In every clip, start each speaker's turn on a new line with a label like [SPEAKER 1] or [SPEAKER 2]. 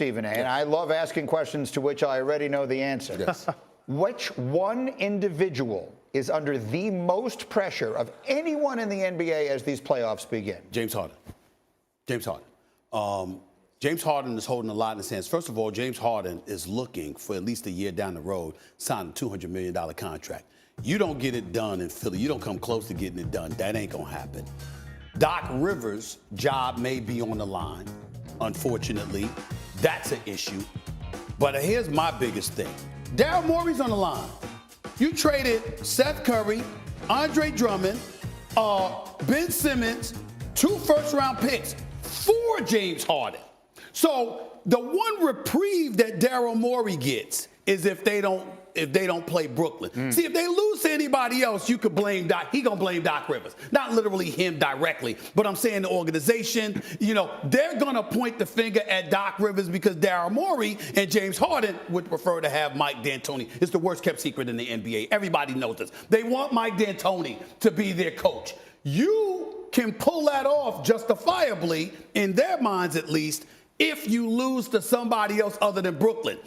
[SPEAKER 1] Stephen A., and I love asking questions to which I already know the answer.
[SPEAKER 2] Yes.
[SPEAKER 1] Which one individual is under the most pressure of anyone in the NBA as these playoffs begin?
[SPEAKER 2] James Harden. James Harden. James Harden is holding a lot in his hands. First of all, James Harden is looking for at least a year down the road, sign a $200 million contract. You don't get it done in Philly. You don't come close to getting it done. That ain't going to happen. Doc Rivers' job may be on the line. Unfortunately, that's an issue. But here's my biggest thing. Daryl Morey's on the line. You traded Seth Curry, Andre Drummond, Ben Simmons, 2 first-round picks for James Harden. So the one reprieve that Daryl Morey gets is if they don't play Brooklyn. See, if they lose to anybody else, you could blame Doc. He gonna blame Doc Rivers. Not literally him directly, but I'm saying the organization, they're gonna point the finger at Doc Rivers because Daryl Morey and James Harden would prefer to have Mike D'Antoni. It's the worst kept secret in the NBA. Everybody knows this. They want Mike D'Antoni to be their coach. You can pull that off justifiably, in their minds at least, if you lose to somebody else other than Brooklyn.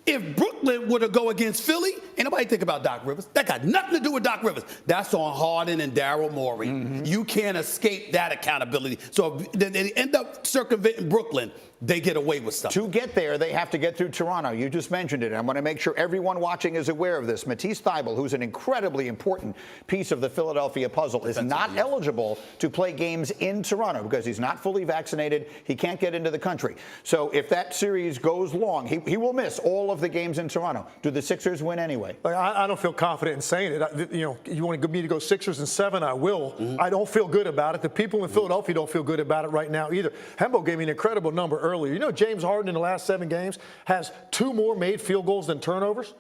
[SPEAKER 2] If Brooklyn were to go against Philly, ain't nobody think about Doc Rivers. That got nothing to do with Doc Rivers. That's on Harden and Daryl Morey. You can't escape that accountability. So if they end up circumventing Brooklyn, they get away with stuff.
[SPEAKER 1] To get there, they have to get through Toronto. You just mentioned it. I want to make sure everyone watching is aware of this. Matisse Thybulle, who's an incredibly important piece of the Philadelphia puzzle, is not eligible to play games in Toronto because he's not fully vaccinated. He can't get into the country. So if that series goes long, he will miss all of the games in Toronto. Do the Sixers win anyway?
[SPEAKER 3] I don't feel confident in saying it. You want me to go Sixers and 7, I will. I don't feel good about it. The people in Philadelphia don't feel good about it right now either. Hembo gave me an incredible number earlier. James Harden in the last 7 games has 2 more made field goals than turnovers.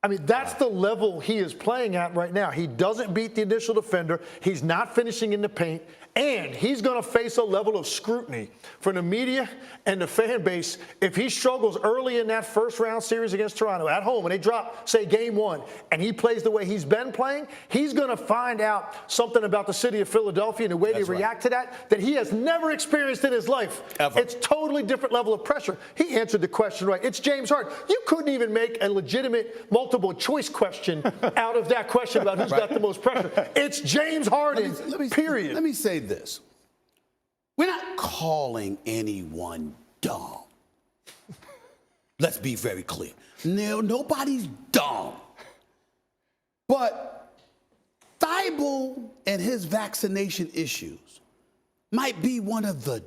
[SPEAKER 3] I mean, that's the level he is playing at right now. He doesn't beat the initial defender. He's not finishing in the paint. And he's going to face a level of scrutiny from the media and the fan base if he struggles early in that first-round series against Toronto at home and they drop, say, game 1, and he plays the way he's been playing. He's going to find out something about the city of Philadelphia and the way they react to that he has never experienced in his life.
[SPEAKER 2] Ever.
[SPEAKER 3] It's totally different level of pressure. He answered the question right. It's James Harden. You couldn't even make a legitimate multiple-choice question out of that question about who's got the most pressure. It's James Harden, period.
[SPEAKER 2] Let me say this. We're not calling anyone dumb. Let's be very clear. No, nobody's dumb. But Thybulle and his vaccination issues might be one of the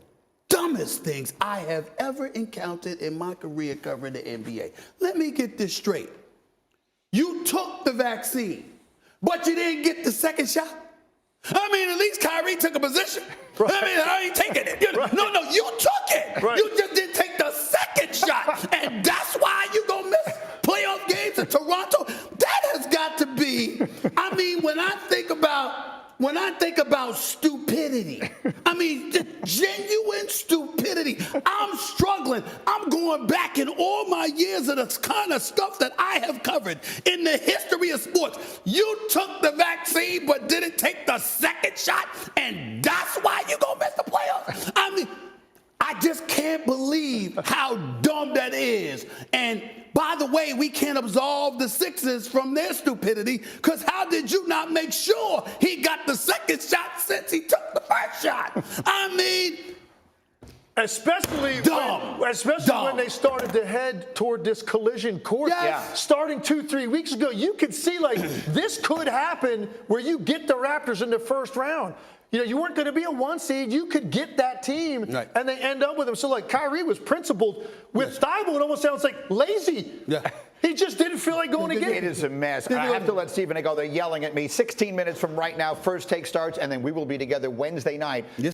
[SPEAKER 2] dumbest things I have ever encountered in my career covering the NBA. Let me get this straight. You took the vaccine, but you didn't get the second shot? I mean, at least Kyrie took a position. Right. I mean, I ain't taking it.
[SPEAKER 3] Right.
[SPEAKER 2] No, you took it.
[SPEAKER 3] Right.
[SPEAKER 2] You just didn't take the second shot. And that's why you going to miss playoff games in Toronto. That has got to be, I mean, when I think about stupidity, I mean, the genuine stupidity. I'm struggling. I'm going back in all my years of the kind of stuff that I have covered in the history of sports. You took the vaccine but didn't take the second shot, and that's why you're going to miss the playoffs. I mean, I just can't believe how dumb that is. And by the way, we can't absolve the Sixers from their stupidity because how did you not make sure he got the second shot since he took the first shot? I mean,
[SPEAKER 3] Especially when they started to head toward this collision course.
[SPEAKER 2] Yes.
[SPEAKER 3] Starting 2-3 weeks ago, you could see like this could happen where you get the Raptors in the first round. You weren't going to be a 1 seed. You could get that team, and they end up with them. So, like, Kyrie was principled. With Thybulle, it almost sounds like lazy. Yeah. He just didn't feel like going again.
[SPEAKER 1] It is a mess. I have to let Stephen A. go. They're yelling at me. 16 minutes from right now, First Take starts, and then we will be together Wednesday night.